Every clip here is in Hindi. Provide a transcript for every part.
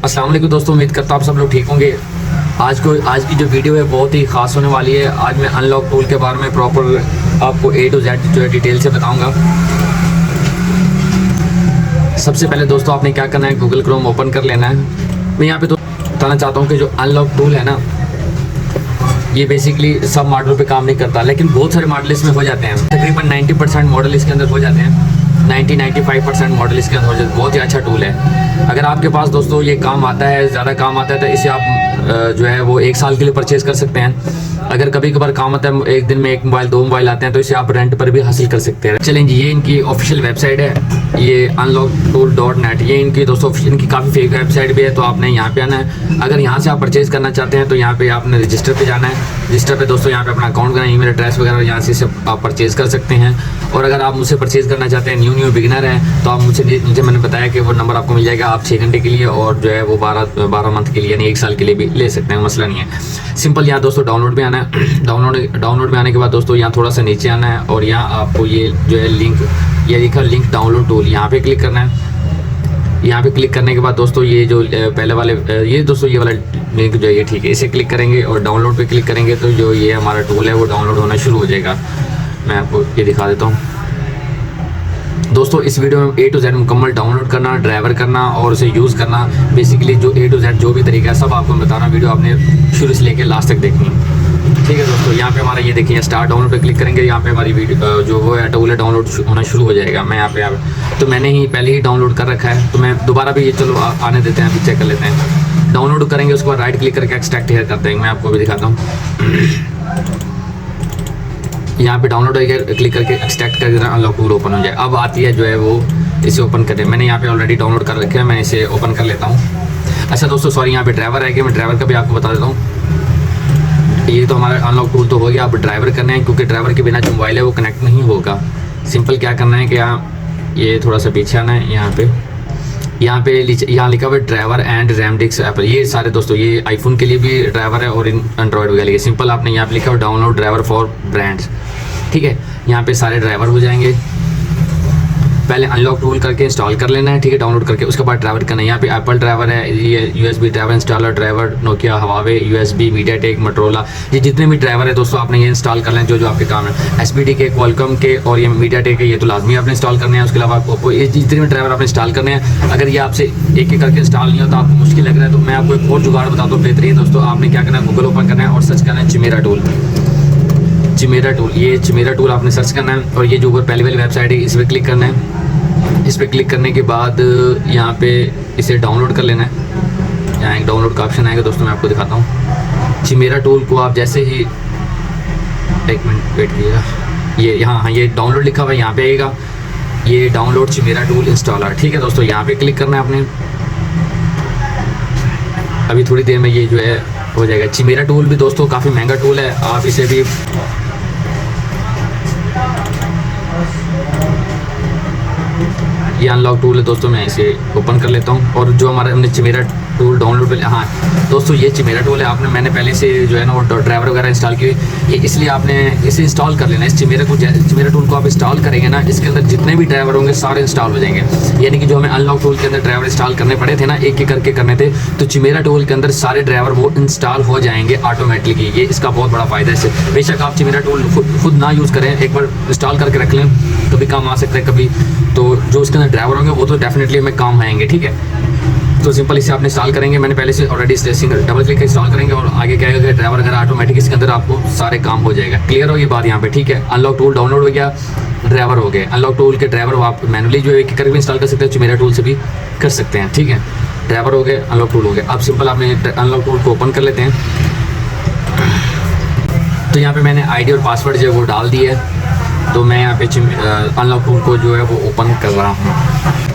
अस्सलाम वालेकुम दोस्तों, उम्मीद करता हूँ आप सब लोग ठीक होंगे। आज की जो वीडियो है बहुत ही ख़ास होने वाली है। आज मैं अनलॉक टूल के बारे में प्रॉपर आपको A to Z जो है डिटेल से बताऊंगा। सबसे पहले दोस्तों आपने क्या करना है, गूगल क्रोम ओपन कर लेना है। मैं यहाँ पे तो बताना चाहता हूँ कि जो अनलॉक टूल है ना, ये बेसिकली सब मॉडल पे काम नहीं करता, लेकिन बहुत सारे मॉडल इसमें हो जाते हैं। तकरीबन 90% मॉडल इसके अंदर हो जाते हैं। 90-95% मॉडल इसके अंदर हो जाते हैं। बहुत ही अच्छा टूल है। अगर आपके पास दोस्तों ये काम आता है, ज़्यादा काम आता है, तो इसे आप जो है वो 1 साल के लिए परचेज़ कर सकते हैं। अगर कभी कभार काम आता है, एक दिन में 1 मोबाइल 2 मोबाइल आते हैं, तो इसे आप रेंट पर भी हासिल कर सकते हैं। चलें जी, ये इनकी ऑफिशियल वेबसाइट है, ये unlocktool.net। ये इनकी दोस्तों इनकी काफ़ी फेक वेबसाइट भी है, तो आपने यहाँ पे आना है। अगर यहाँ से आप परचेज़ करना चाहते हैं तो यहाँ पे आपने रजिस्टर पे जाना है। रजिस्टर पे दोस्तों यहाँ पे अपना अकाउंट करना, ईमेल एड्रेस वगैरह यहाँ से आप परचेज़ कर सकते हैं। और अगर आप मुझसे परचेज़ करना चाहते हैं, न्यू बिगिनर है, तो आप मुझे मैंने बताया कि वो नंबर आपको मिल जाएगा। आप 6 घंटे के लिए और जो है वो 12 मंथ के लिए यानी 1 साल के लिए भी ले सकते हैं, मसला नहीं है। सिंपल यहाँ दोस्तों डाउनलोड में आना है। डाउनलोड में आने के बाद दोस्तों यहाँ थोड़ा सा नीचे आना है और यहाँ आपको ये जो है लिंक, ये लिखा लिंक डाउनलोड टूल, यहाँ पे क्लिक करना है। यहाँ पे क्लिक करने के बाद दोस्तों ये जो पहले वाले ये दोस्तों ये वाला लिंक जो है ये ठीक है, इसे क्लिक करेंगे और डाउनलोड पे क्लिक करेंगे तो जो ये हमारा टूल है वो डाउनलोड होना शुरू हो जाएगा। मैं आपको ये दिखा देता हूँ दोस्तों। इस वीडियो में A to Z मुकम्मल डाउनलोड करना, ड्राइवर करना और उसे यूज़ करना, बेसिकली जो A to Z जो भी तरीका है सब आपको बताना। वीडियो आपने शुरू से लेकर लास्ट तक देखनी है, ठीक है दोस्तों। यहाँ पे हमारा ये देखिए स्टार्ट डाउनलोड पे क्लिक करेंगे, यहाँ पे हमारी वीडियो जो वो है टूल है डाउनलोड होना शुरू हो जाएगा। मैं यहाँ पे तो मैंने ही पहले ही डाउनलोड कर रखा है, तो मैं दोबारा भी ये चलो आने देते हैं, अभी चेक कर लेते हैं। डाउनलोड करेंगे, उसके बाद राइट क्लिक करके एक्सट्रैक्ट हेयर करते हैं। मैं आपको भी दिखाता हूँ। यहाँ पे डाउनलोड क्लिक करके एक्सट्रैक्ट कर देना, अनलॉक टूल ओपन हो जाए। अब आती है जो है वो इसे ओपन करें। मैंने यहाँ पे ऑलरेडी डाउनलोड कर रखे हैं, मैं इसे ओपन कर लेता हूँ। अच्छा दोस्तों सॉरी, यहाँ पे ड्राइवर है कि मैं ड्राइवर का भी आपको बता देता हूँ। ये तो हमारा अनलॉक टूल तो हो गया, अब ड्राइवर करना है, क्योंकि ड्राइवर के बिना जो मोबाइल है वो कनेक्ट नहीं होगा। सिंपल क्या करना है कि ये थोड़ा सा पीछे आना है। यहाँ लिखा हुआ है driver and RAM disc app. ये सारे दोस्तों ये आईफोन के लिए भी ड्राइवर है और एंड्रॉयड वगैरह के लिए। सिंपल आपने यहाँ पे लिखा हुआ डाउनलोड ड्राइवर फॉर ब्रांड्स, ठीक है। यहाँ पे सारे ड्राइवर हो जाएंगे। पहले अनलॉक टूल करके इंस्टॉल कर लेना है, ठीक है, डाउनलोड करके। उसके बाद ड्राइवर करना है। यहाँ पे एप्पल ड्राइवर है, ये USB driver, installer driver, Nokia, Huawei, USB, MediaTek, Motorola, ये जितने भी ड्राइवर है दोस्तों आपने ये इंस्टॉल कर लें जो आपके काम है। SBD के, क्वालकॉम के और ये मीडियाटेक के, ये तो लाजमी आपने इंस्टॉल करने हैं। उसके अलावा आपको ये जितने भी ड्राइवर आपने इंस्टॉल करने हैं। अगर ये आपसे एक एक करके इंस्टॉल नहीं होता, आपको मुश्किल लग रहा है, तो मैं आपको एक और जुगाड़ बताता हूँ बेहतरीन दोस्तों। आपने क्या करना है, गूगल ओपन करना है और सर्च करना है चिमेरा टूल। ये चिमेरा टूल आपने सर्च करना है और ये जो ऊपर पहली वाली वेबसाइट है इस पर क्लिक करना है। इस पर क्लिक करने के बाद यहाँ पे इसे डाउनलोड कर लेना है। यहाँ एक डाउनलोड का ऑप्शन आएगा दोस्तों, मैं आपको दिखाता हूँ। चिमेरा टूल को आप जैसे ही, एक मिनट वेट कीजिएगा, ये यहाँ ये डाउनलोड लिखा हुआ है, यहाँ पे आएगा ये डाउनलोड चिमेरा टूल इंस्टॉलर, ठीक है दोस्तों। यहाँ पे क्लिक करना है आपने। अभी थोड़ी देर में ये जो है हो जाएगा। चिमेरा टूल भी दोस्तों काफ़ी महंगा टूल है, आप इसे भी ये अनलॉक टूल है दोस्तों। मैं इसे ओपन कर लेता हूँ और जो हमारा हमने चिमेरा टूल डाउनलोड पे, हाँ दोस्तों ये चिमेरा टूल है। मैंने पहले से जो है ना वो ड्राइवर वगैरह इंस्टॉल किए, ये इसलिए आपने इसे इंस्टॉल कर लेना। इस चिमेरा टूल को आप इंस्टॉल करेंगे ना, इसके अंदर जितने भी ड्राइवर होंगे सारे इंस्टॉल हो जाएंगे। यानी कि जो हमें अनलॉक टूल के अंदर ड्राइवर इंस्टॉल करने पड़े थे ना, एक एक करके करने थे, तो चिमेरा टूल के अंदर सारे ड्राइवर वो इंस्टॉल हो जाएंगे ऑटोमेटिकली। ये इसका बहुत बड़ा फ़ायदा है इससे। बेशक आप चिमेरा टूल खुद ना यूज़ करें, एक बार इंस्टॉल करके रख लें, कभी काम आ सकता है कभी, तो जो उसके अंदर ड्राइवर होंगे वो तो डेफिनेटली हमें काम आएंगे, ठीक है। तो सिंपल इसे आप इंस्टॉल करेंगे। मैंने पहले से ऑलरेडी डबल क्लिक इंस्टॉल करेंगे और आगे क्या है, ड्राइवर अगर ऑटोमेटिक इसके अंदर आपको सारे काम हो जाएगा। क्लियर हो ये बात यहाँ पे, ठीक है। अनलॉक टूल डाउनलोड हो गया, ड्राइवर हो गए। अनलॉक टूल के ड्राइवर आप मैनुअली जो है करके भी इंस्टॉल कर सकते हैं, चिमेरा टूल से भी कर सकते हैं, ठीक है। ड्राइवर हो गए, अनलॉक टूल हो गए। अब सिंपल आपने अनलॉक टूल को ओपन कर लेते हैं। तो यहाँ पर मैंने ID और पासवर्ड जो है वो डाल दिया है, तो मैं यहाँ पे अनलॉक टूल को जो है वो ओपन कर रहा हूँ।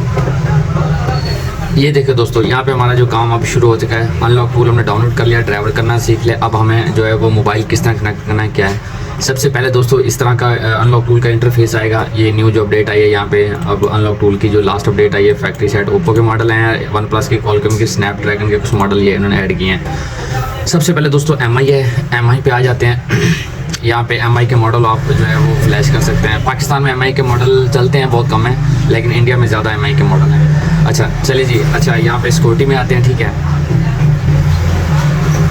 ये देखो दोस्तों, यहाँ पे हमारा जो काम अब शुरू हो चुका है। अनलॉक टूल हमने डाउनलोड कर लिया, ड्राइवर करना सीख लिया। अब हमें जो है वो मोबाइल किस तरह कनेक्ट करना है क्या है। सबसे पहले दोस्तों इस तरह का अनलॉक टूल का इंटरफेस आएगा। ये न्यू जो अपडेट आई है यहाँ पे, अब अनलॉक टूल की जो लास्ट अपडेट आई है, फैक्ट्री सेट ओप्पो के मॉडल हैं, OnePlus के, क्वालकॉम के, स्नैपड्रैगन के कुछ मॉडल ये इन्होंने ऐड किए हैं। सबसे पहले दोस्तों MI है, MI पे आ जाते हैं। यहाँ पे MI के मॉडल आप जो है वो फ्लैश कर सकते हैं। पाकिस्तान में MI के मॉडल चलते हैं, बहुत कम है, लेकिन इंडिया में ज़्यादा MI के मॉडल हैं। अच्छा चलिए जी, अच्छा यहाँ पे सिक्योरिटी में आते हैं, ठीक है।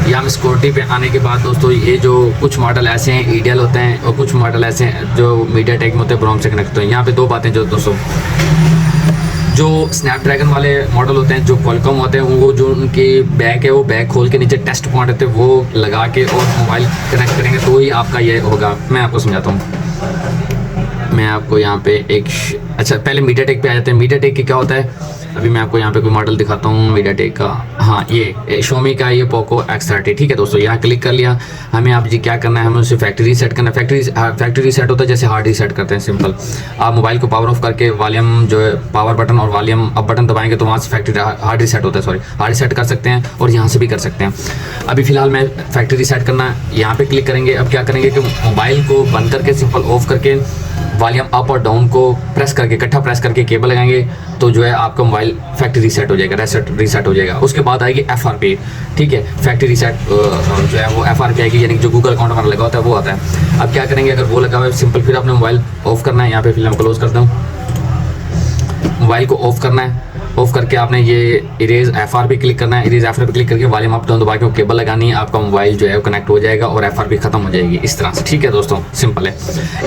यहाँ पे सिक्योरिटी पे आने के बाद दोस्तों ये जो कुछ मॉडल ऐसे हैं ईडियल होते हैं और कुछ मॉडल ऐसे हैं जो मीडियाटेक में होते हैं, ब्रोम से कनेक्ट होते हैं। यहाँ पे दो बातें जो दोस्तों, जो स्नैपड्रैगन वाले मॉडल होते हैं, जो क्वालकॉम होते हैं, वो जो उनकी बैक है वो बैक खोल के नीचे टेस्ट पॉइंट होते हैं, वो लगा के और मोबाइल कनेक्ट करेंगे तो ही आपका ये होगा। मैं आपको समझाता हूँ। मैं आपको यहाँ पे एक, अच्छा पहले मीडियाटेक पे आ जाते हैं। मीडियाटेक की क्या होता है, अभी मैं आपको यहाँ पे कोई मॉडल दिखाता हूँ मीडियाटेक का। हाँ ये शोमी का ये पोको X30, ठीक है दोस्तों। यहाँ क्लिक कर लिया। हमें आप जी क्या करना है, हमें उसे फैक्ट्री रीसेट करना है। फैक्ट्री रीसेट होता है जैसे हार्ड रीसेट करते हैं, सिंपल। आप मोबाइल को पावर ऑफ करके वॉल्यूम जो है पावर बटन और वॉल्यूम अप बटन दबाएंगे तो वहाँ से फैक्ट्री हार्ड रीसेट होता है, सॉरी हार्ड रीसेट कर सकते हैं और यहाँ से भी कर सकते हैं। अभी फिलहाल मैं फैक्ट्री रीसेट करना, यहाँ पे क्लिक करेंगे। अब क्या करेंगे कि मोबाइल को बंद करके सिंपल ऑफ करके वॉल्यूम अप और डाउन को प्रेस करके, इकट्ठा प्रेस करके केबल लगाएंगे तो जो है आपका मोबाइल फैक्ट्री रीसेट हो जाएगा, रीसेट हो जाएगा। उसके बाद आएगी FRP, ठीक है। फैक्ट्री रीसेट जो है वो FRP आएगी, यानी कि जो गूगल अकाउंट हमारा लगा होता है वो आता है। अब क्या करेंगे, अगर वो लगा हुआ है सिंपल फिर अपने मोबाइल ऑफ करना है। यहाँ पे फिलहाल क्लोज करता हूँ, मोबाइल को ऑफ करना है। ऑफ करके आपने ये इरेज FRP क्लिक करना है। इरेज FRP क्लिक करके वॉल्यूम अप डाउन दबा के केबल लगानी है, आपका मोबाइल जो है वो कनेक्ट हो जाएगा और FRP खत्म हो जाएगी इस तरह से, ठीक है दोस्तों। सिंपल है,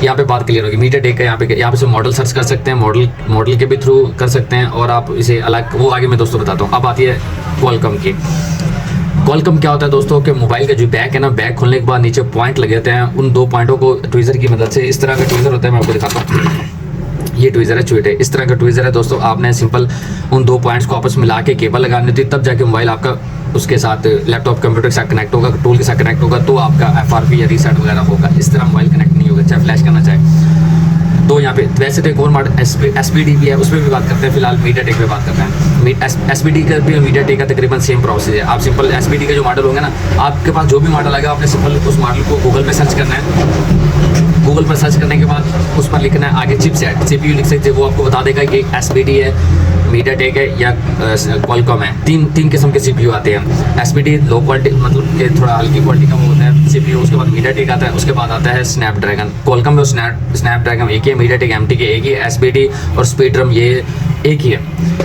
यहाँ पे बात क्लियर होगी। मीडियाटेक का यहाँ पे से मॉडल सर्च कर सकते हैं, मॉडल के भी थ्रू कर सकते हैं और आप इसे अलग, वो आगे मैं दोस्तों बताता हूँ। अब आती है क्वालकॉम की। क्वालकॉम क्या होता है दोस्तों कि मोबाइल का जो बैक है ना, बैक खोलने के बाद नीचे पॉइंट लगे होते हैं, उन दो पॉइंटों को ट्विज़र की मदद से, इस तरह का ट्विज़र होता है, मैं आपको दिखाता हूँ। ये ट्विज़र है, चुइट है, इस तरह का ट्विज़र है दोस्तों। आपने सिंपल उन दो पॉइंट्स को आपस में मिला के केबल लगानी होती है, तब जाके मोबाइल आपका उसके साथ लैपटॉप कंप्यूटर के साथ कनेक्ट होगा, टूल के साथ कनेक्ट होगा, तो आपका FRP या रीसेट वगैरह होगा। इस तरह मोबाइल कनेक्ट नहीं होगा, चाहे फ्लैश करना चाहे तो। यहाँ पे वैसे तो एक और मॉडल SPD भी है, उस पर भी बात करते हैं। फिलहाल मीडियाटेक पे बात करते हैं। SPD का भी मीडियाटेक का तकरीबन सेम प्रोसेस है। आप सिंपल SPD का जो मॉडल होंगे ना, आपके पास जो भी मॉडल आएगा, आपने सिंपल उस मॉडल को गूगल पे सर्च करना है। गूगल पर सर्च करने के बाद उस पर लिखना है आगे चिपसेट, CPU लिख सकते हैं, वो आपको बता देगा कि SPD है, मीडियाटेक है या क्वालकॉम है। तीन किस्म के CPU आते हैं। SPD लो क्वालिटी, मतलब ये थोड़ा हल्की क्वालिटी का वो होता है CPU। उसके बाद मीडियाटेक आता है, उसके बाद आता है स्नैपड्रैगन। क्वालकॉम में स्नैपड्रैगन एक ही है, मीडियाटेक MT के एक ही है, SPD और स्पेक्ट्रम ये एक ही है।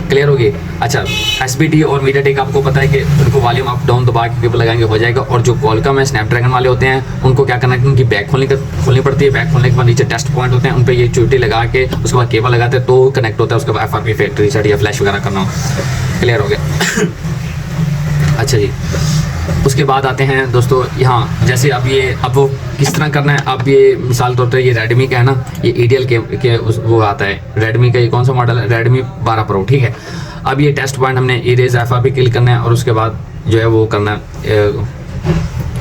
क्लियर होगी। अच्छा SPD और मीडियाटेक आपको पता है कि उनको वॉल्यूम अप डाउन दबा के केबल लगाएंगे हो जाएगा। और जो क्वालकॉम है, स्नैपड्रैगन वाले होते हैं, उनको क्या करना है, उनकी बैक खोलनी पड़ती है। बैक खोलने के बाद नीचे टेस्ट पॉइंट होते हैं, उन पर ये चुटी लगा के उसके बाद केबल लगाते हैं तो कनेक्ट होता है। उसके बाद FRP फैक्ट्री रीसेट या फ्लैश वगैरह करना हो। क्लियर हो गया। अच्छा जी, उसके बाद आते हैं दोस्तों यहाँ, जैसे अब वो किस तरह करना है। अब ये मिसाल तौर पर ये रेडमी का है ना, ये ईडियल के वो आता है रेडमी का। ये कौन सा मॉडल है, रेडमी 12 प्रो, ठीक है। अब ये टेस्ट पॉइंट हमने इरेज FRP क्लिक करना है और उसके बाद जो है वो करना है,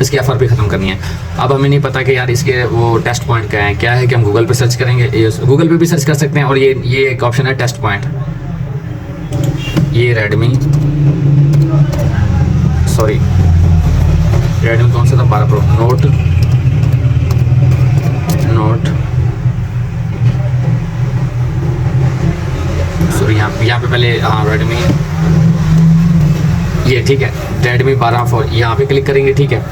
इसकी FRP ख़त्म करनी है। अब हमें नहीं पता कि यार इसके वो टेस्ट पॉइंट क्या है कि हम गूगल पे सर्च करेंगे, गूगल पे भी सर्च कर सकते हैं। और ये एक ऑप्शन है टेस्ट पॉइंट, ये रेडमी कौन सा था, 12 प्रो नोट सॉरी, यहाँ पे पहले हाँ रेडमी ये, ठीक है, रेडमी 12 Pro यहाँ पे क्लिक करेंगे, ठीक है।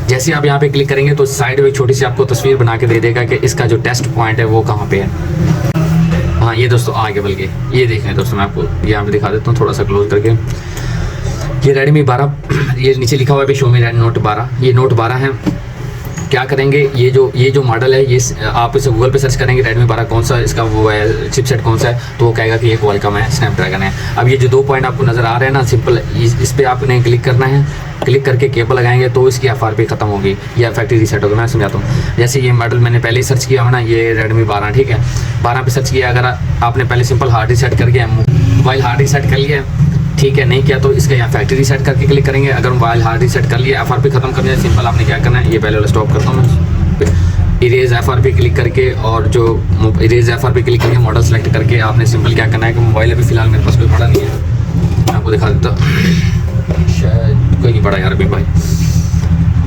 जैसे आप यहाँ पे क्लिक करेंगे तो साइड में छोटी सी आपको तस्वीर बना के दे देगा कि इसका जो टेस्ट पॉइंट है वो कहाँ पे है। हाँ ये दोस्तों आगे बल्कि ये देखें दोस्तों, मैं आपको यहाँ पे दिखा देता हूँ थोड़ा सा क्लोज करके। ये रेडमी 12, ये नीचे लिखा हुआ है शोमी नोट 12, ये नोट 12 है। क्या करेंगे, ये जो मॉडल है, ये आप इसे गूगल पे सर्च करेंगे रेडमी 12 कौन सा इसका वो है, चिपसेट कौन सा है, तो वो कहेगा कि ये क्वालकॉम है, स्नैपड्रैगन है। अब ये जो दो पॉइंट आपको नज़र आ रहे हैं ना, सिंपल इस पर आपने क्लिक करना है। क्लिक करके केबल लगाएंगे तो इसकी FRP खत्म होगी या फैक्ट्री रीसेट होगा। मैं समझाता हूँ। जैसे ये मॉडल मैंने पहले ही सर्च किया है ना, ये रेडमी 12, ठीक है, 12 पे सर्च किया। अगर आपने पहले सिंपल हार्ड रीसेट करके मोबाइल हार्ड रीसेट कर लिया, ठीक है, नहीं किया तो इसका यहाँ फैक्ट्री रीसेट करके क्लिक करेंगे। अगर मोबाइल हार्ड रीसेट कर लिया, FRP खत्म करनी है, सिंपल आपने क्या करना है, ये पहले वाला स्टॉप करता हूँ मैं, इरेज FRP क्लिक करके, और जो इरेज FRP क्लिक करके मॉडल सेलेक्ट करके आपने सिंपल क्या करना है कि मोबाइल अभी फिलहाल मेरे पास कोई पड़ा नहीं है, मैं आपको दिखा देता हूँ, शायद कोई नहीं पड़ा यार अभी भाई।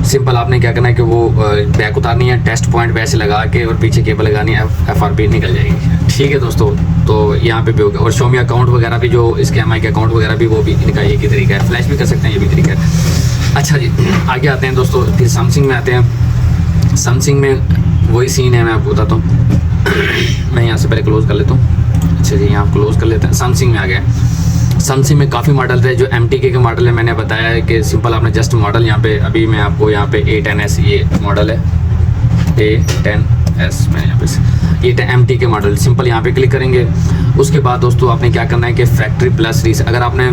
सिंपल आपने क्या करना है कि वो बैक उतारनी है, टेस्ट पॉइंट वैसे लगा के और पीछे केबल लगानी है, FRP निकल जाएगी। ठीक है दोस्तों, तो यहाँ पे भी होगा। और Xiaomi अकाउंट वगैरह भी, जो इसके MI के अकाउंट वगैरह भी, वो भी इनका एक ही तरीका है। फ्लैश भी कर सकते हैं, ये भी तरीका है। अच्छा जी, आगे आते हैं दोस्तों, फिर सैमसंग में आते हैं। सैमसंग में वही सीन है, मैं आपको बताता हूँ। मैं यहाँ से पहले क्लोज़ कर लेता हूँ। अच्छा जी, यहाँ क्लोज़ कर लेते हैं। सैमसंग में आ गया। सैमसंग में काफ़ी मॉडल थे जो MTK के मॉडल है। मैंने बताया है कि सिंपल आपने जस्ट मॉडल यहाँ पे, अभी मैं आपको यहाँ पे A10s ये मॉडल है, A10s मैंने यहाँ पे, ये MTK मॉडल, सिंपल यहाँ पे क्लिक करेंगे। उसके बाद दोस्तों आपने क्या करना है कि फैक्ट्री प्लस रीसेट, अगर आपने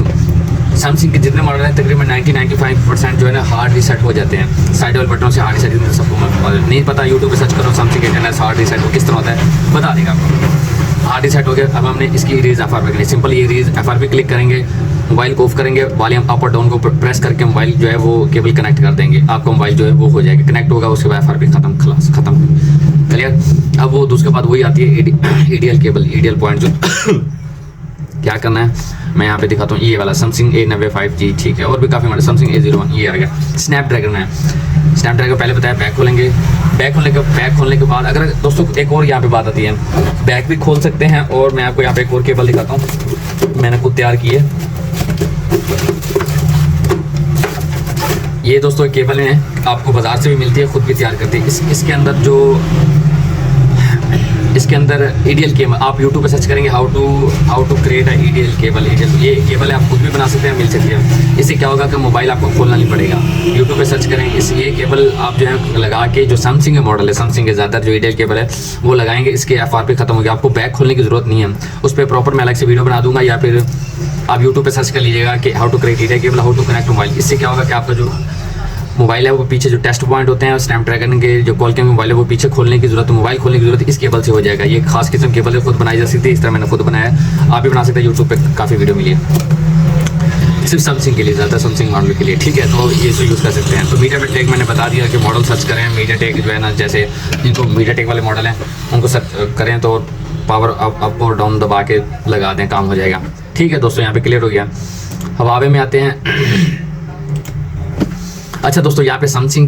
सैमसंग के जितने मॉडल हैं तकरीबन 90-95% जो है ना हार्ड रीसेट हो जाते हैं, साइड वाले बटनों से हार्ड रीसेट। सबको नहीं पता, यूट्यूब पे सर्च करो सैमसंग A10s हार्ड रीसेट वो किस तरह होता है, बता देगा आपको। हार्ड रीसेट हो गया। अब हमने इसकी रीज FRP करनी, सिंपल ये रीज FRP क्लिक करेंगे, मोबाइल को ऑफ करेंगे, वॉल्यूम अप और डाउन को प्रेस करके मोबाइल जो है वो केबल कनेक्ट कर देंगे, आपका मोबाइल जो है वो हो जाएगा, कनेक्ट होगा। उसके बाद FRP खत्म, खलास खत्म, क्लियर। अब वो उसके बाद वही आती है EDL केबल, EDL पॉइंट जो क्या करना है मैं यहाँ पे दिखाता हूँ। ये वाला सैमसंग A90 5G, ठीक है। और भी काफ़ी मॉडल, सैमसंग A01 ये आ गया। स्नैपड्रैगन में, स्नैपड्रैगन पहले बताया बैक खोलेंगे, बैक खोलने के बाद अगर दोस्तों एक और यहाँ पे बात आती है, बैक भी खोल सकते हैं। और मैं आपको यहाँ पे एक और केबल दिखाता हूँ, मैंने खुद तैयार की है। ये दोस्तों केबल है, आपको बाजार से भी मिलती है, खुद भी तैयार करते हैं। इसके अंदर जो इसके अंदर EDL केबल, आप YouTube पे सर्च करेंगे how to create EDL cable, ये केबल है, आप खुद भी बना सकते हैं, मिल सकती है। इससे क्या होगा कि मोबाइल आपको खोलना नहीं पड़ेगा, YouTube पे सर्च करें। ये केबल आप जो है लगा के, जो सैमसंग के मॉडल है, सैमसंग के ज़्यादातर जो EDL केबल है वो लगाएंगे, इसके FRP खत्म हो गया, आपको बैक खोलने की ज़रूरत नहीं है। उस पर प्रॉपर मैं अलग से वीडियो बना दूंगा, या फिर आप यूट्यूब पर सर्च कर लीजिएगा कि how to create EDL cable, how to connect mobile. इससे क्या होगा कि आपका जो मोबाइल है वो पीछे जो टेस्ट पॉइंट होते हैं स्नैपड्रैगन के, जो कॉल के मोबाइल है वो पीछे खोलने की जरूरत, मोबाइल खोलने की जरूरत इस केबल से हो जाएगा। ये खास किस्म केबल है, खुद बनाई जा सकती है, इस तरह मैंने खुद बनाया है, आप भी बना सकते हैं। यूट्यूब पे काफ़ी वीडियो मिली है सिर्फ सैमसंग के लिए, ज़्यादा सैमसंग मॉडल के लिए, ठीक है। तो ये से यूज़ कर सकते हैं। तो मीडियाटेक मैंने बता दिया कि मॉडल सर्च करें, मीडियाटेक जो है ना, जैसे जिनको मीडियाटेक वाले मॉडल हैं उनको सर्च करें तो पावर अप और डाउन दबा के लगा दें, काम हो जाएगा, ठीक है दोस्तों। यहाँ पे क्लियर हो गया। हवावे में आते हैं। अच्छा दोस्तों, यहाँ पे सैमसंग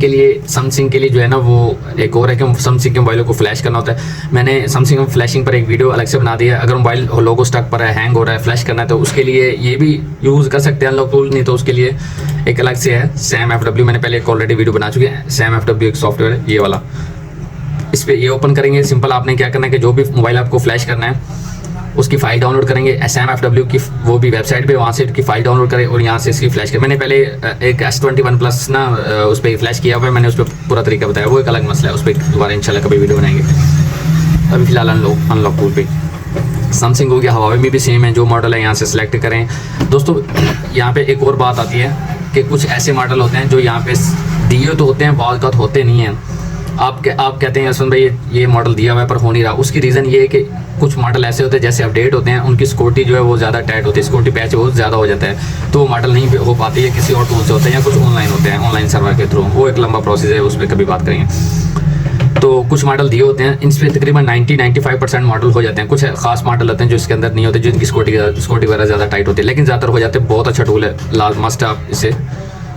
के लिए जो है ना वो एक और है कि सैमसंग के मोबाइलों को फ्लैश करना होता है। मैंने सैमसंग में फ्लैशिंग पर एक वीडियो अलग से बना दिया है। अगर मोबाइल लोगो स्टक पर है, हैंग हो रहा है, फ्लैश करना है, तो उसके लिए ये भी यूज़ कर सकते हैं अनलॉक टूल। नहीं तो उसके लिए एक अलग से है SamFW, मैंने पहले एक ऑलरेडी वीडियो बना चुके हैं। SamFW एक सॉफ्टवेयर है ये वाला, इस पर ये ओपन करेंगे। सिंपल आपने क्या करना है कि जो भी मोबाइल आपको फ्लैश करना है उसकी फ़ाइल डाउनलोड करेंगे, SamFW की वो भी वेबसाइट पे, वहाँ से की फ़ाइल डाउनलोड करें और यहाँ से इसकी फ्लैश करें। मैंने पहले एक S21 प्लस ना उस पर फ्लैश किया हुआ है, मैंने उस पर पूरा तरीका बताया, वो एक अलग मसला है, उस पर दोबारा इंशाल्लाह कभी वीडियो बनाएंगे। अभी फिलहाल अनलॉक टूल पे सैमसंग हो गया। हवावे में भी सेम है, जो मॉडल है यहाँ से सिलेक्ट करें। दोस्तों यहाँ पे एक और बात आती है कि कुछ ऐसे मॉडल होते हैं जो यहाँ पे दिए तो होते हैं, बहुत बात होते नहीं हैं। आप कहते हैं यशवंत भाई ये मॉडल दिया हुआ है पर हो नहीं रहा। उसकी रीज़न ये है कि कुछ मॉडल ऐसे होते हैं जैसे अपडेट होते हैं, उनकी सिक्योरिटी जो है वो ज़्यादा टाइट होती है, सिक्योरिटी पैच बहुत ज़्यादा हो जाता है, तो वो मॉडल नहीं हो पाती है, किसी और टूल से होते हैं या कुछ ऑनलाइन होते हैं, ऑनलाइन सर्वर के थ्रू। वो एक लंबा प्रोसेस है, उस पर कभी बात करेंगे। तो कुछ मॉडल दिए होते हैं, इन पर तकरीबन 90-95% मॉडल हो जाते हैं। कुछ खास मॉडल होते हैं जो इसके अंदर नहीं होते, जिनकी सिक्योरिटी वगैरह ज़्यादा टाइट होती है, लेकिन ज़्यादातर हो जाते हैं। बहुत अच्छा टूल है, लाल मस्ट, आप इसे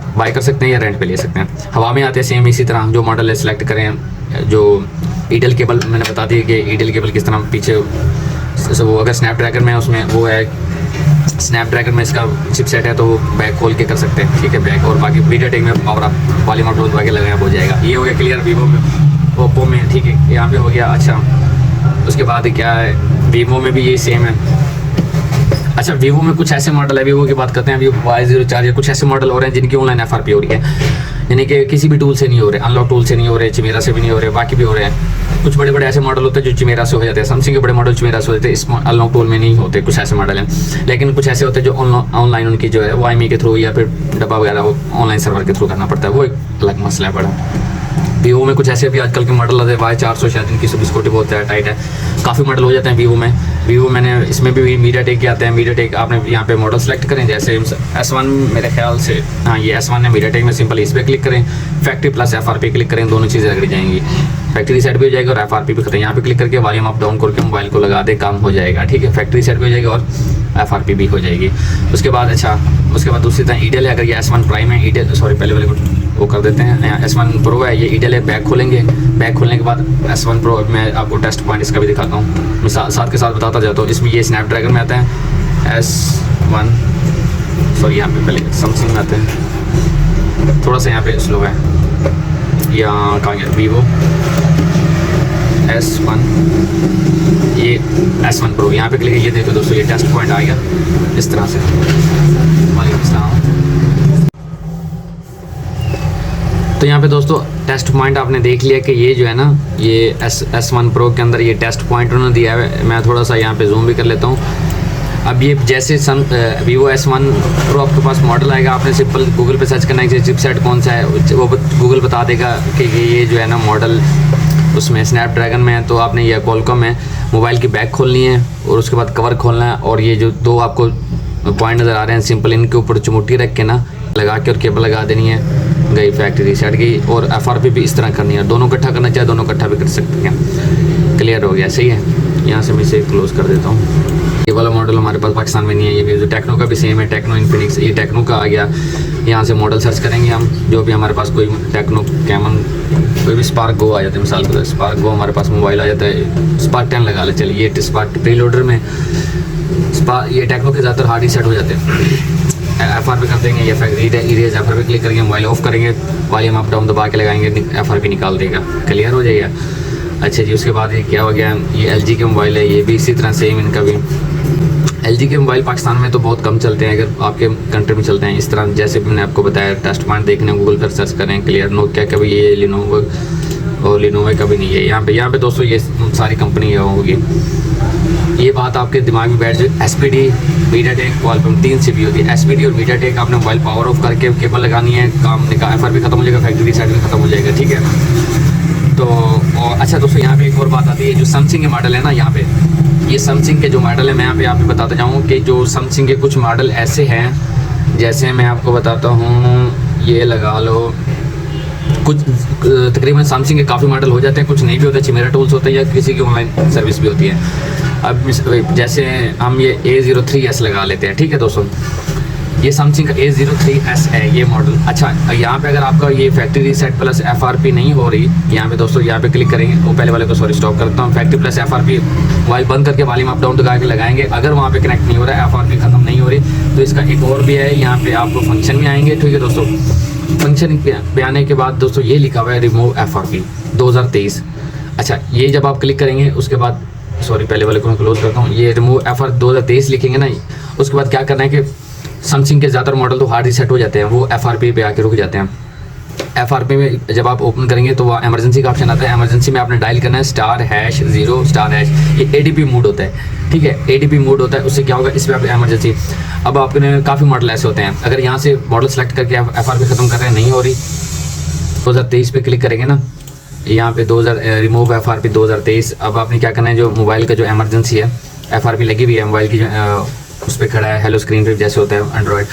बाय कर सकते हैं या रेंट पे ले सकते हैं। हवा में आते हैं सेम इसी तरह, जो मॉडल है सिलेक्ट करें। जो EDL केबल मैंने बता दिया कि EDL केबल किस तरह पीछे वो, अगर स्नैपड्रैगन में उसमें वो है, स्नैपड्रैगन में इसका चिपसेट है तो वो बैक खोल के कर सकते हैं, ठीक है, बैक। और बाकी मीडियाटेक में power up volume up down वगैरह लगाया हो जाएगा। ये हो गया क्लियर वीवो में, ओप्पो में, ठीक है, यहाँ पे हो गया। अच्छा उसके बाद क्या है, वीवो में भी यही सेम है। अच्छा वीवो में कुछ ऐसे मॉडल है, वीवो की बात करते हैं, वीवो Y04 या कुछ ऐसे मॉडल हो रहे हैं जिनकी ऑनलाइन FRP हो रही है, यानी कि किसी भी टूल से नहीं हो रहे, अनलॉक टूल से नहीं हो रहे, चिमेरा से भी नहीं हो रहे, बाकी भी हो रहे हैं। कुछ बड़े बड़े ऐसे मॉडल होते हैं जो चिमेरा से हो जाते हैं, सैमसंग के बड़े मॉडल चिमेरा से हो जाते हैं, इस अनलॉक टूल में नहीं होते, कुछ ऐसे मॉडल हैं। लेकिन कुछ ऐसे होते हैं जो ऑनलाइन उनकी जो है वो IMEI के थ्रू या फिर डब्बा वगैरह ऑनलाइन सर्वर के थ्रू करना पड़ता है, वो एक अलग मसला है बड़ा। वीवो में कुछ ऐसे भी आजकल के मॉडल आते हैं, Y400 शायद, इनकी सब सिक्योरिटी बहुत टाइट है, काफ़ी मॉडल हो जाते हैं वीवो में। वीवो मैंने इसमें भी मीडियाटेक के आते हैं। मीडियाटेक आपने यहाँ पे मॉडल सेलेक्ट करें, जैसे S1 मेरे ख्याल से, हाँ ये S1 है मीडियाटेक में, सिंपल इस पर क्लिक करें, फैक्ट्री प्लस FRP क्लिक करें, दोनों चीज़ें रगड़ी जाएंगी, फैक्ट्री सेट भी हो जाएगी और FRP भी खत्म। यहाँ पे क्लिक करके वॉल्यूम अप डाउन करके मोबाइल को लगा दे, काम हो जाएगा, ठीक है, फैक्ट्री सेट भी हो जाएगी और FRP भी हो जाएगी। उसके बाद अच्छा, उसके बाद दूसरी तरह EDL है, अगर ये S1 प्राइम है, EDL सॉरी पहले वाले वो कर देते हैं, यहाँ S1 प्रो है, ये EDL है, बैक खोलेंगे, बैक खोलने के बाद S1 प्रो मैं आपको टेस्ट पॉइंट इसका भी दिखाता हूँ, मैं साथ के साथ बताता जाता हूँ। इसमें ये स्नैपड्रैगन में आता है, S1 सॉरी यहाँ पे पहले सैमसंग में आते हैं, थोड़ा सा यहाँ पे स्लो है, यहाँ कहाँ गया वीवो S1, ये S1 Pro यहाँ पे क्लिक, ये देखो दोस्तों ये टेस्ट पॉइंट आ गया इस तरह से। वालेकुम अस्सलाम। तो यहाँ पे दोस्तों टेस्ट पॉइंट आपने देख लिया कि ये जो है ना, ये S1 Pro के अंदर ये टेस्ट पॉइंट उन्होंने दिया है। मैं थोड़ा सा यहाँ पे जूम भी कर लेता हूँ। अब ये जैसे Vivo S1 Pro आपके पास मॉडल आएगा, आपने सिंपल गूगल पे सर्च करना है कि चिपसेट कौन सा है, वो गूगल बता देगा कि ये जो है ना मॉडल उसमें स्नैपड्रैगन में है। तो आपने ये क्वालकॉम है, मोबाइल की बैक खोलनी है और उसके बाद कवर खोलना है, और ये जो दो आपको पॉइंट नज़र आ रहे हैं सिंपल इनके ऊपर चिमटी रख के ना लगा के और केबल लगा देनी है, गई फैक्ट्री सेट गई। और FRP भी इस तरह करनी है, दोनों इकट्ठा करना चाहे दोनों इकट्ठा भी कर सकते हैं। क्लियर हो गया, सही है। यहाँ से मैं इसे क्लोज़ कर देता हूँ। ये वाला मॉडल हमारे पास पाकिस्तान में नहीं है, ये भी जो टेक्नो का भी सेम है, टेक्नो इन्फिनिक्स, ये टेक्नो का आ गया। यहाँ से मॉडल सर्च करेंगे हम, जो भी हमारे पास कोई टेक्नो कैमन कोई भी स्पार्क गो आ जाता है, मिसाल के स्पार्क गो हमारे पास मोबाइल आ जाता है, स्पार्क 10 लगा ले चलिए, ये स्पार्क प्री लोडर में ये टेक्नो के ज़्यादातर हार्ड रीसेट हो जाते हैं। FRP कर देंगे, ये इरेज FRP क्लिक करेंगे, मोबाइल ऑफ करेंगे, वॉल्यूम अप डाउन दबा के लगाएंगे, FRP निकाल देगा। क्लियर हो जाएगा। अच्छा जी, उसके बाद ये क्या हो गया, ये LG के मोबाइल है, ये भी इसी तरह सेम इनका भी। LG के मोबाइल पाकिस्तान में तो बहुत कम चलते हैं, अगर आपके कंट्री में चलते हैं इस तरह जैसे मैंने आपको बताया। टेस्ट पॉइंट देखने गूगल पर सर्च करें। क्लियर। नोकिया का भी ये, लिनोवो और लिनोवे का भी नहीं है। यहाँ पे दोस्तों ये सारी कंपनी होगी। ये बात आपके दिमाग में बैठ जाए। SPD, मीडियाटेक, क्वालकॉम, 3 CPU होती है। SPD और मीडियाटेक आपने मोबाइल पावर ऑफ करके केबल लगानी है, काम निकाल, FRP खत्म हो जाएगा, फैक्ट्री साइड में खत्म हो जाएगा। ठीक है। तो और अच्छा दोस्तों, यहाँ पे एक और बात आती है, जो सैमसंग के मॉडल है ना, यहाँ पे ये सैमसंग के जो मॉडल है, मैं यहाँ पे आपको बताता जाऊँ कि जो सैमसंग के कुछ मॉडल ऐसे हैं, जैसे मैं आपको बताता हूँ, ये लगा लो कुछ तकरीबन सैमसंग के काफ़ी मॉडल हो जाते हैं, कुछ नहीं भी होते, चिमेरा टूल्स होते हैं या किसी की ऑनलाइन सर्विस भी होती है। अब जैसे हम ये A03s लगा लेते हैं। ठीक है दोस्तों, ये सैमसंग का A03s है ये मॉडल। अच्छा, यहाँ पे अगर आपका ये फैक्ट्री रीसेट प्लस FRP नहीं हो रही, यहाँ पे दोस्तों यहाँ पे क्लिक करेंगे, वो पहले वाले को सॉरी स्टॉप करता हूँ। फैक्ट्री प्लस FRP मोबाइल बंद करके वॉल्यूम अप डाउन लगा के लगाएंगे, अगर वहाँ पे कनेक्ट नहीं हो रहा है, FRP खत्म नहीं हो रही, तो इसका एक और भी है। यहाँ पे आपको फंक्शन में आएंगे। ठीक है दोस्तों, फंक्शन पे आने के बाद दोस्तों ये लिखा हुआ है रिमूव FRP 2023। अच्छा, ये जब आप क्लिक करेंगे उसके बाद सॉरी पहले वाले को मैं क्लोज करता हूँ, ये रिमूव FRP 2023 लिखेंगे ना, उसके बाद क्या करना है कि सैमसंग के ज़्यादातर मॉडल तो हार्ड रीसेट हो जाते हैं, वो FRP पे आके रुक जाते हैं। FRP में जब आप ओपन करेंगे तो वह इमरजेंसी का ऑप्शन आता है। इमरजेंसी में आपने डायल करना है *0*#, ये ADP मोड होता है। ठीक है, ADP मोड होता है, उससे क्या होगा, इस पर आप इमरजेंसी। अब आपने काफ़ी मॉडल ऐसे होते हैं, अगर यहाँ से मॉडल सेलेक्ट करके आप FRP ख़त्म कर रहे हैं, नहीं हो रही, 2023 पे क्लिक करेंगे ना, यहाँ पे रिमूव FRP 2023। अब आपने क्या करना है, जो मोबाइल का जो इमरजेंसी है, FRP लगी हुई है मोबाइल की, उस पर खड़ा है, हेलो स्क्रीन पे जैसे होता है एंड्रॉयड,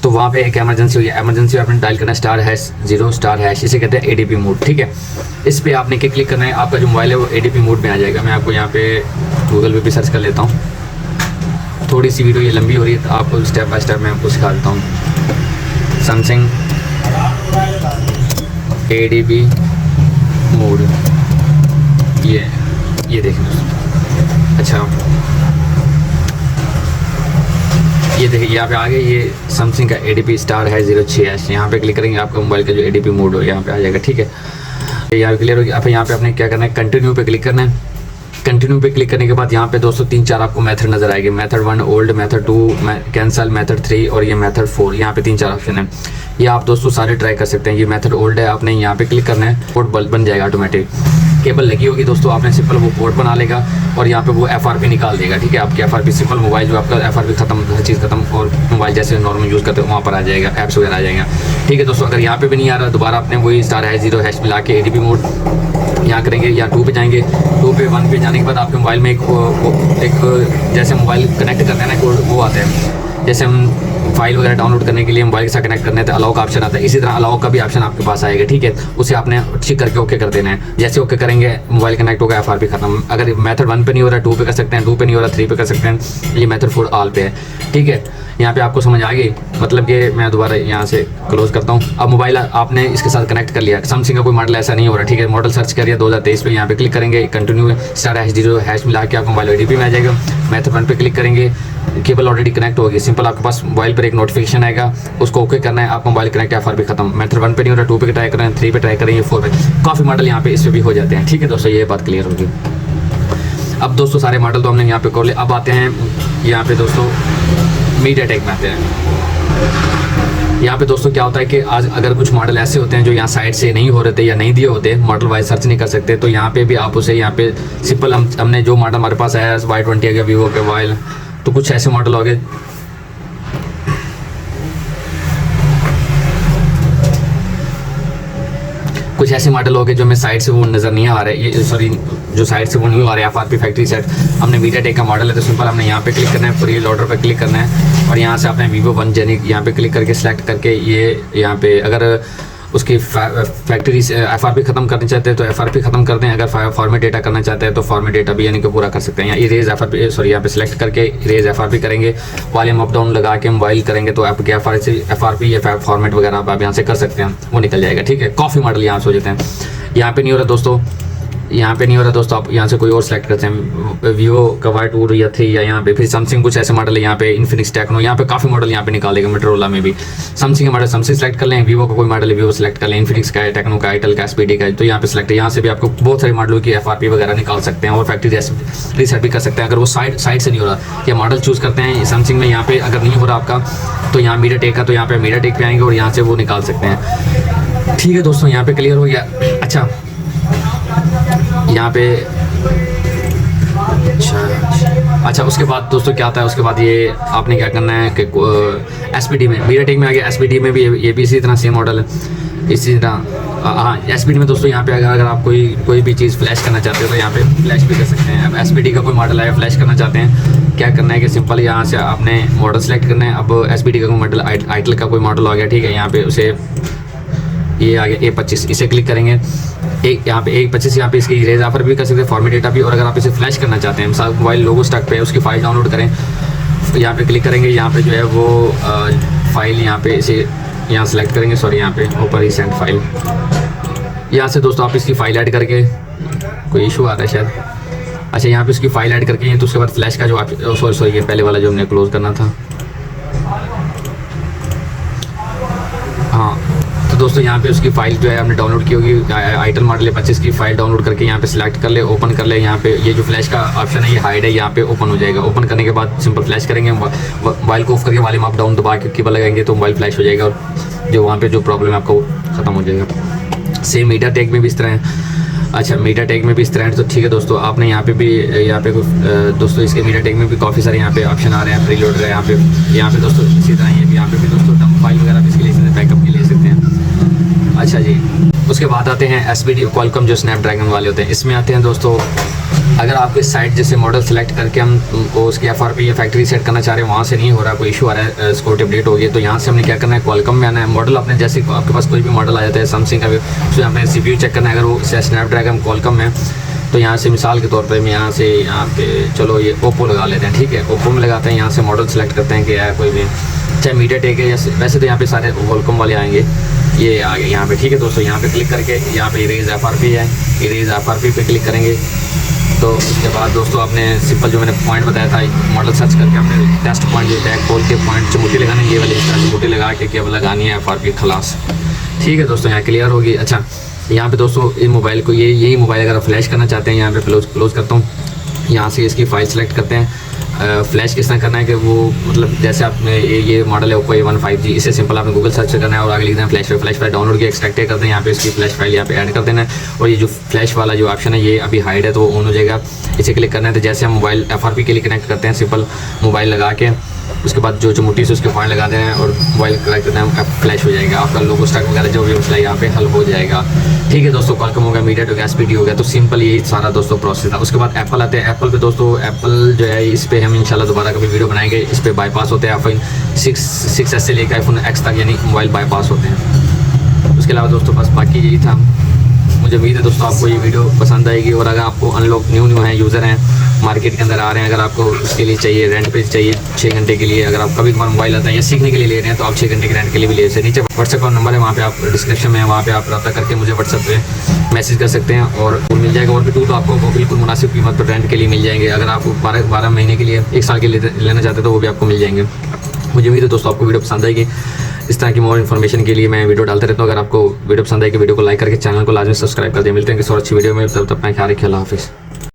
तो वहाँ पे एक इमरजेंसी हुई है, इमरजेंसी आपने डायल करना है *0*#, इसे कहते हैं ADP मोड। ठीक है, इस पर आपने क्लिक करना है, आपका जो मोबाइल है वो ADP मोड में आ जाएगा। मैं आपको यहाँ पे गूगल पे भी सर्च कर लेता हूँ, थोड़ी सी वीडियो ये लंबी हो रही है, तो आपको स्टेप बाय स्टेप मैं आपको सिखा देता हूँ। सैमसंग ADP मोड, ये देखें। अच्छा, ये देखिए यहाँ पे आ गया, ये सैमसंग का ADP *06#, यहाँ पे क्लिक करेंगे, आपका मोबाइल का जो ADP मोड हो यहाँ पे आ जाएगा। ठीक है, यहाँ क्लियर हो गया। अब यहाँ पे आपने क्या करना है, कंटिन्यू पे क्लिक करना है। कंटिन्यू पे क्लिक करने के बाद यहाँ पे दोस्तों 3-4 आपको मेथड नजर आएंगे। Method 1 old, method 2 cancel, method 3 और ये मेथड 4। यहाँ पे 3-4 ऑप्शन है, ये आप दोस्तों सारे ट्राई कर सकते हैं। ये मेथड ओल्ड है, आपने यहाँ पे क्लिक करना है, पोर्ट बन जाएगा ऑटोमेटिक। केबल लगी होगी दोस्तों, आपने सिंपल वो पोर्ट बना लेगा और यहाँ पे वो FRP निकाल देगा। ठीक है, आपकी FRP सिंपल मोबाइल जो आपका FRP खत्म, हर चीज़ खत्म, और मोबाइल जैसे नॉर्मल यूज़ करते हैं वहाँ पर आ जाएगा, ऐप्स वगैरह आ जाएगा। ठीक है दोस्तों, अगर यहाँ पे भी नहीं आ रहा, दोबारा आपने वही *0# मिला के ADP मोड यहाँ करेंगे, या 2 पे जाएंगे। 2 पे 1 पे जाने के बाद आपके मोबाइल में एक जैसे मोबाइल कनेक्ट करते हैं ना, वो आता है, जैसे हम फाइल वगैरह डाउनलोड करने के लिए मोबाइल के साथ कनेक्ट करने तो अलाउ का ऑप्शन आता है, इसी तरह अलाउ का भी ऑप्शन आपके पास आएगा। ठीक है, उसे आपने ठीक करके ओके कर देना है। जैसे ओके करेंगे मोबाइल कनेक्ट होगा, FRP खत्म। अगर मेथड 1 पे नहीं हो रहा, 2 पे कर सकते हैं, 2 पे नहीं हो रहा, 3 पे कर सकते हैं, ये मेथड 4 ऑल पे है। ठीक है, यहाँ पे आपको समझ आ गई, मतलब कि मैं दोबारा यहाँ से क्लोज करता हूँ। अब मोबाइल आपने इसके साथ कनेक्ट कर लिया, सैमसंग का कोई मॉडल ऐसा नहीं हो रहा। ठीक है, मॉडल सर्च करिए 2023 पे, यहाँ पे क्लिक करेंगे, कंटिन्यू *0# मिला के आप मोबाइल ADP में आ जाएगा। मेथड 1 पे क्लिक करेंगे, केबल ऑलरेडी कनेक्ट होगी, सिंपल आपके पास मोबाइल मोबाइल पर एक नोटिफिकेशन आएगा, उसको ओके करना है, आप मोबाइल कनेक्ट FRP खत्म। मेथड 1 पे नहीं हो रहा, 2 पे ट्राई करें, 3 पे ट्राई करें, 4 पे, काफ़ी मॉडल यहाँ पे इस पर भी हो जाते हैं। ठीक है दोस्तों, ये बात क्लियर होगी। अब दोस्तों सारे मॉडल तो हमने यहाँ पे कर लिए। अब आते हैं यहाँ पे दोस्तों मीडियाटेक में आते हैं। यहाँ पे दोस्तों क्या होता है कि आज अगर कुछ मॉडल ऐसे होते हैं जो यहाँ साइड से नहीं हो रहे थे या नहीं दिए होते, मॉडल वाइज सर्च नहीं कर सकते, तो यहाँ पे भी आप उसे यहाँ पे सिंपल हमने जो मॉडल हमारे पास आया Y20 आ गया, वीवो के वाइल, तो कुछ ऐसे मॉडल हो गए कुछ ऐसे मॉडल हो गए जो हमें साइड से वो नज़र नहीं आ रहे, ये सॉरी जो साइड से वो नहीं आ रहे FRP फैक्ट्री सेट। हमने मीडियाटेक का मॉडल है तो सिंपल हमने यहाँ पे क्लिक करना है, फ्री ऑर्डर पर क्लिक करना है और यहाँ से आपने वीवो वन जेनिक यहाँ पे क्लिक करके सिलेक्ट करके ये यहाँ पे अगर उसकी फैक्ट्री FRP ख़त्म करनी चाहते हैं तो FRP ख़त्म कर दें, अगर फॉर्मेट डेटा करना चाहते हैं तो फॉर्मेट डेटा भी यानी कि पूरा कर सकते हैं। यहाँ इरेज FRP सॉरी यहाँ पे सिलेक्ट करके इरेज FRP करेंगे, वॉल्यूम अप डाउन लगा के मोबाइल करेंगे तो आपके FRP या फॉर्मेट वगैरह आप यहाँ से कर सकते हैं, वो निकल जाएगा। ठीक है, काफ़ी मॉडल यहाँ से हो जाते हैं। यहाँ पे नहीं हो रहा दोस्तों, यहाँ पे नहीं हो रहा दोस्तों, आप यहाँ से कोई और सेलेक्ट करते हैं, वीवो का Y2 या 3 या यहाँ पे फिर सैमसंग, कुछ ऐसे मॉडल है यहाँ पे, इन्फिनिक्स टेक्नो, यहाँ पे काफ़ी मॉडल यहाँ पे निकाल देगा। मोटोरोला में भी सैमसंग का मॉडल सैमसंग सेलेक्ट कर लें, वीवो का कोई मॉडल है वीवो सेलेक्ट कर लें, इन्फिनिक्स का है, टेक्नो का, आइटल का, SPD का है, तो यहाँ पे सेलेक्ट है। यहाँ से भी आपको बहुत सारे मॉडलों की FRP वगैरह निकाल सकते हैं और फैक्ट्री रीसेट भी कर सकते हैं। अगर वो साइड से नहीं हो रहा या मॉडल चूज़ करते हैं सैमसंग में, यहाँ पे अगर नहीं हो रहा आपका तो यहाँ मीडियाटेक का, तो यहाँ पे मीडियाटेक पे आएंगे और यहाँ से वो निकाल सकते हैं। ठीक है दोस्तों, यहाँ पे क्लियर हो गया। अच्छा यहाँ पे अच्छा उसके बाद दोस्तों क्या आता है, उसके बाद ये आपने क्या करना है कि SPD में, मीडियाटेक में आ गया, SPD में भी ये भी इसी तरह सेम मॉडल है, इसी तरह। हाँ SPD में दोस्तों यहाँ पे अगर आप कोई भी चीज़ फ्लैश करना चाहते हो तो यहाँ पे फ्लैश भी कर सकते हैं। अब SPD का कोई मॉडल आया फ्लैश करना चाहते हैं, क्या करना है कि सिंपल यहाँ से आपने मॉडल सेलेक्ट करना है। अब SPD का कोई मॉडल, आइटल का कोई मॉडल आ गया, ठीक है, यहाँ पे उसे ये आ गया A25, इसे क्लिक करेंगे, एक यहाँ पे A25 यहाँ पे इसकी इरेज ऑफर भी कर सकते हैं, फॉर्मेट डेटा भी। और अगर आप इसे फ्लैश करना चाहते हैं, मिसाल मोबाइल लोगो स्टक पे है, उसकी फाइल डाउनलोड करें, यहाँ पे क्लिक करेंगे, यहाँ पे जो है वो फाइल यहाँ पे इसे यहाँ सेलेक्ट करेंगे, सॉरी यहाँ पे ऊपर ही सेंड फाइल, यहाँ से दोस्तों आप इसकी फ़ाइल ऐड करके, कोई इशू आ रहा है शायद, अच्छा यहाँ पे इसकी फ़ाइल ऐड करके तो उसके बाद फ्लैश का जो आप सॉरी ये पहले वाला जो हमने क्लोज करना था। हाँ तो दोस्तों यहाँ पे उसकी फ़ाइल जो है हमने डाउनलोड की होगी, आइटल मॉडल 25 की फ़ाइल डाउनलोड करके यहाँ पे सिलेक्ट कर ले, ओपन कर ले। यहाँ पे ये जो फ्लैश का ऑप्शन है ये हाइड है, यहाँ पे ओपन हो जाएगा। ओपन करने के बाद सिंपल फ्लैश करेंगे, मोबाइल को ऑफ करके वॉल्यूम अप डाउन दबा के केबल लगाएंगे तो मोबाइल फ्लैश हो जाएगा और जो वहाँ पर जो प्रॉब्लम है आपको ख़त्म हो जाएगा। सेम मीडियाटेक में भी इस तरह है। अच्छा मीडियाटेक में भी इस तरह है, तो ठीक है दोस्तों, आपने यहाँ पे भी यहाँ पे दोस्तों इसके मीडियाटेक में भी काफ़ी सारे यहाँ पे ऑप्शन आ रहे हैं, प्रीलोड है यहाँ पे दोस्तों इसी तरह ये भी यहाँ पे भी दोस्तों डंप फाइल वगैरह भी इसके लिए बैकअप के ले सकते हैं। अच्छा जी, उसके बाद आते हैं SPD क्वालकॉम जो स्नैपड्रैगन वाले होते हैं, इसमें आते हैं दोस्तों अगर आप इस साइट जैसे मॉडल सेलेक्ट करके हम उसकी FRP या फैक्ट्री सेट करना चाह रहे हैं, वहाँ से नहीं हो रहा, कोई इशू आ रहा है, सिक्योरिटी अपडेट हो गई, तो यहाँ से हमने क्या करना है, क्वालकॉम में आना है। मॉडल अपने जैसे आपके पास कोई भी मॉडल आ जाता है सैमसंग का भी, उसमें आपने CPU चेक करना है, अगर वो स्नैपड्रैगन क्वालकॉम है तो यहाँ से मिसाल के तौर पे मैं यहाँ पे चलो ये ओप्पो लगा लेते हैं, ठीक है, ओप्पो में लगाते हैं, यहाँ से मॉडल सेलेक्ट करते हैं कि कोई भी, चाहे मीडियाटेक है या वैसे तो यहाँ पे सारे क्वालकॉम वाले आएंगे, ये आ गए यहाँ पे। ठीक है दोस्तों, यहाँ पे क्लिक करके यहाँ पे इरेज FRP है, इरेज FRP पे क्लिक करेंगे तो उसके बाद दोस्तों आपने सिंपल जो मैंने पॉइंट बताया था मॉडल सर्च करके आपने टेस्ट पॉइंट जो टैग खोल के पॉइंट चमुटी लगानी, ये वाली चमुटी लगा के केवल लगानी है FRP खलास। ठीक है दोस्तों, यहाँ क्लियर होगी। अच्छा यहाँ पे दोस्तों इस मोबाइल को यही मोबाइल अगर आप फ्लैश करना चाहते हैं, यहाँ पे क्लोज करता हूँ, यहाँ से इसकी फ़ाइल सेलेक्ट करते हैं। फ्लैश किस तरह करना है कि वो मतलब जैसे आपने ये मॉडल है ओप्पो A1 5G, इसे सिंपल आपने गूगल सर्च करना है और आगे लिख देना फ्लैश फाइल डाउनलोड की एक्सट्रैक्ट करते हैं, यहाँ पे इसकी फ्लैश फाइल यहाँ पे ऐड कर देना है। और ये जो फ्लैश वाला जो ऑप्शन है ये अभी हाइड है तो ऑन हो जाएगा, इसे क्लिक करना है। तो जैसे हम मोबाइल FRP के लिए कनेक्ट करते हैं, सिंपल मोबाइल लगा के उसके बाद जो चमुटी से उसके फाइल लगा देना है और मोबाइल कनेक्ट करना है, फ्लैश हो जाएगा, आपका लोगो स्टॉक वगैरह जो भी मसला यहाँ पे हल हो जाएगा। ठीक है दोस्तों, क्वालकॉम हो गया, मीडियाटेक हो गया, SPD हो गया, तो सिंपल यही सारा दोस्तों प्रोसेस था। उसके बाद एप्पल आते हैं। एप्पल पे दोस्तों एप्पल जो है इस पर हम इंशाल्लाह दोबारा कभी वीडियो बनाएंगे। इस पर बाईपास होते हैं iPhone 6s से लेकर iPhone X तक, यानी मोबाइल बाईपास होते हैं। उसके अलावा दोस्तों बस बाकी यही था। मुझे उम्मीद है दोस्तों आपको ये वीडियो पसंद आएगी। और अगर आपको अनलॉक न्यू हैं, यूज़र हैं, मार्केट के अंदर आ रहे हैं, अगर आपको उसके लिए चाहिए रेंट पे चाहिए 6 घंटे के लिए, अगर आप कभी कभार मोबाइल आता है या सीखने के लिए ले रहे हैं तो आप 6 घंटे के रेंट के लिए भी ले सकते हैं। नीचे व्हाट्सएप का नंबर है, वहाँ पे आप डिस्क्रिप्शन में है, वहाँ पे आप रब्ता करके मुझे व्हाट्सएप पे मैसेज कर सकते हैं और मिल जाएगा। और भी टू तो आपको बिल्कुल मुनासिब कीमत पर रेंट के लिए मिल जाएंगे। अगर आप 12 महीने के लिए 1 साल के लिए लेना चाहते हैं तो वो भी आपको मिल जाएंगे। मुझे उम्मीद है दोस्तों आपको वीडियो पसंद आएगी। इस तरह की मोर इन्फॉर्मेशन के लिए मैं वीडियो डालते रहता हूँ। अगर आपको वीडियो पसंद आएगी वीडियो को लाइक करके चैनल को लाजमी सब्सक्राइब कर दिया। मिलते हैं किसी और अच्छी वीडियो में, तब तक मैं ख्याल रखिए। अल्लाह हाफिज़।